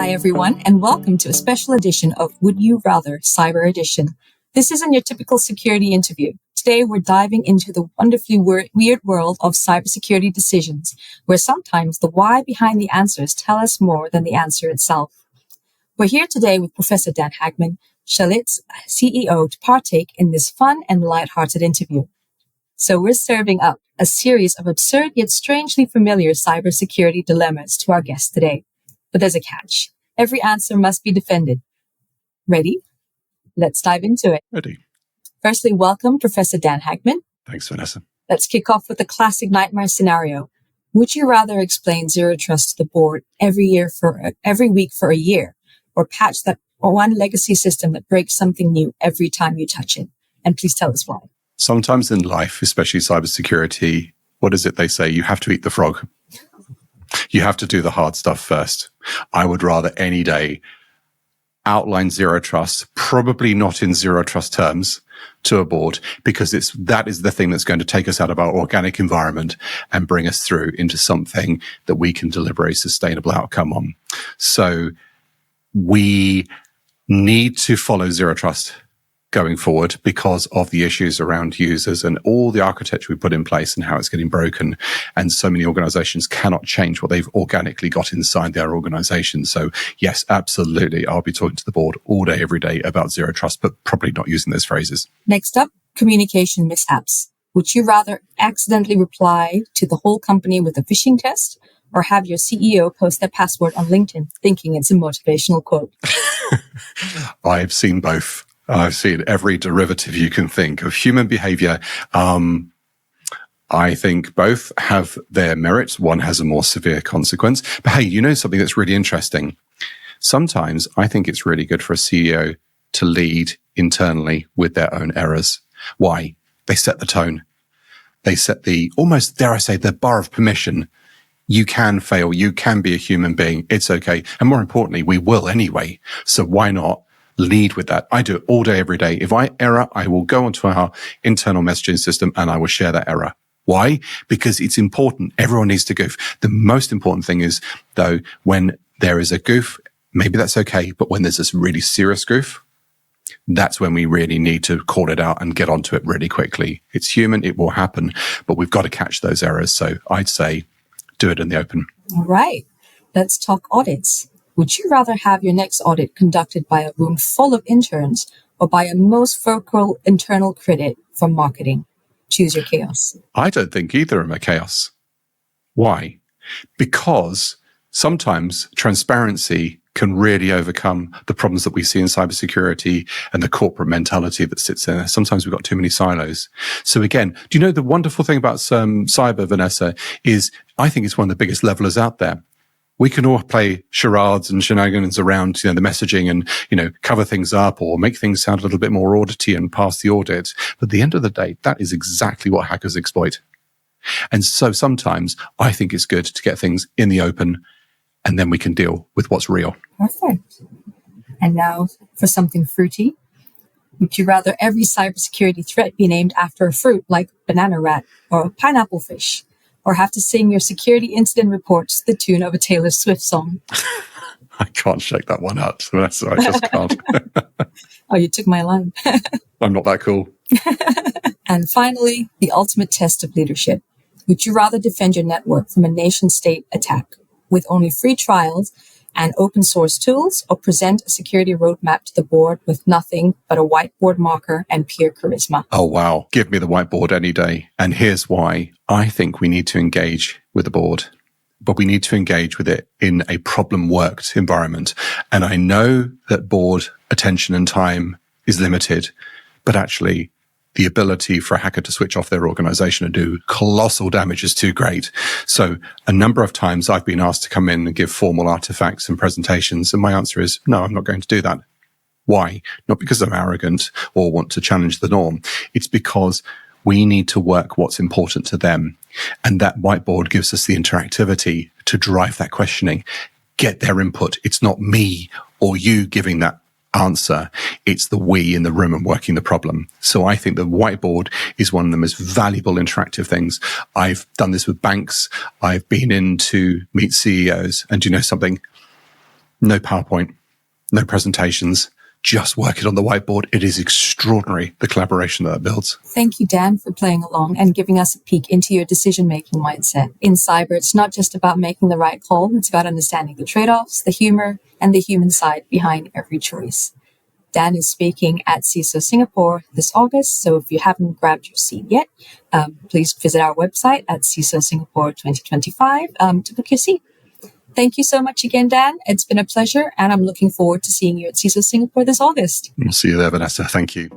Hi, everyone, and welcome to a special edition of Would You Rather Cyber Edition. This isn't your typical security interview. Today, we're diving into the wonderfully weird world of cybersecurity decisions, where sometimes the why behind the answers tell us more than the answer itself. We're here today with Professor Dan Haagman, Jalleh's CEO, to partake in this fun and lighthearted interview. So we're serving up a series of absurd yet strangely familiar cybersecurity dilemmas to our guests today. But there's a catch. Every answer must be defended. Ready? Let's dive into it. Ready. Firstly, welcome, Professor Dan Haagman. Thanks, Vanessa. Let's kick off with the classic nightmare scenario. Would you rather explain zero trust to the board every week for a year, or patch that one legacy system that breaks something new every time you touch it? And please tell us why. Sometimes in life, especially cybersecurity, what is it they say? You have to eat the frog. You have to do the hard stuff first. I would rather any day outline zero trust, probably not in zero trust terms, to a board, because that is the thing that's going to take us out of our organic environment and bring us through into something that we can deliver a sustainable outcome on. So we need to follow zero trust going forward because of the issues around users and all the architecture we put in place and how it's getting broken. And so many organizations cannot change what they've organically got inside their organization. So yes, absolutely. I'll be talking to the board all day, every day about zero trust, but probably not using those phrases. Next up, communication mishaps. Would you rather accidentally reply to the whole company with a phishing test, or have your CEO post their password on LinkedIn thinking it's a motivational quote? I've seen both. I've seen every derivative you can think of human behavior. I think both have their merits. One has a more severe consequence. But hey, you know something that's really interesting? Sometimes I think it's really good for a CEO to lead internally with their own errors. Why? They set the tone. They set the, almost, dare I say, the bar of permission. You can fail. You can be a human being. It's okay. And more importantly, we will anyway. So why not lead with that? I do it all day, every day. If I error, I will go onto our internal messaging system and I will share that error. Why? Because it's important. Everyone needs to goof. The most important thing is, though, when there is a goof, maybe that's okay. But when there's this really serious goof, that's when we really need to call it out and get onto it really quickly. It's human. It will happen, but we've got to catch those errors. So I'd say do it in the open. All right. Let's talk audits. Would you rather have your next audit conducted by a room full of interns or by a most vocal internal critic from marketing? Choose your chaos. I don't think either of them are chaos. Why? Because sometimes transparency can really overcome the problems that we see in cybersecurity and the corporate mentality that sits in there. Sometimes we've got too many silos. So again, do you know the wonderful thing about cyber, Vanessa, is I think it's one of the biggest levelers out there. We can all play charades and shenanigans around, the messaging and, cover things up or make things sound a little bit more audity and pass the audit. But at the end of the day, that is exactly what hackers exploit. And so sometimes I think it's good to get things in the open and then we can deal with what's real. Perfect. And now for something fruity. Would you rather every cybersecurity threat be named after a fruit like BananaRAT or PineapplePhish? Or have to sing your security incident report to the tune of a Taylor Swift song? I can't shake that one out. I just can't. Oh, you took my line. I'm not that cool. And finally, the ultimate test of leadership. Would you rather defend your network from a nation-state attack with only free trials and open source tools, or present a security roadmap to the board with nothing but a whiteboard marker and peer charisma? Oh, wow. Give me the whiteboard any day. And here's why. I think we need to engage with the board, but we need to engage with it in a problem-worked environment. And I know that board attention and time is limited, but actually the ability for a hacker to switch off their organization and do colossal damage is too great. So a number of times I've been asked to come in and give formal artifacts and presentations. And my answer is, no, I'm not going to do that. Why? Not because I'm arrogant or want to challenge the norm. It's because we need to work what's important to them. And that whiteboard gives us the interactivity to drive that questioning, get their input. It's not me or you giving that answer. It's the we in the room and working the problem. So I think the whiteboard is one of the most valuable interactive things. I've done this with banks. I've been in to meet CEOs. And do you know something? No PowerPoint, no presentations, just working on the whiteboard. It is extraordinary, the collaboration that builds. Thank you, Dan, for playing along and giving us a peek into your decision-making mindset. In cyber, it's not just about making the right call. It's about understanding the trade-offs, the humor, and the human side behind every choice. Dan is speaking at CISO Singapore this August, so if you haven't grabbed your seat yet, please visit our website at CISO Singapore 2025 to book your seat. Thank you so much again, Dan. It's been a pleasure, and I'm looking forward to seeing you at CISO Singapore this August. We'll see you there, Vanessa. Thank you.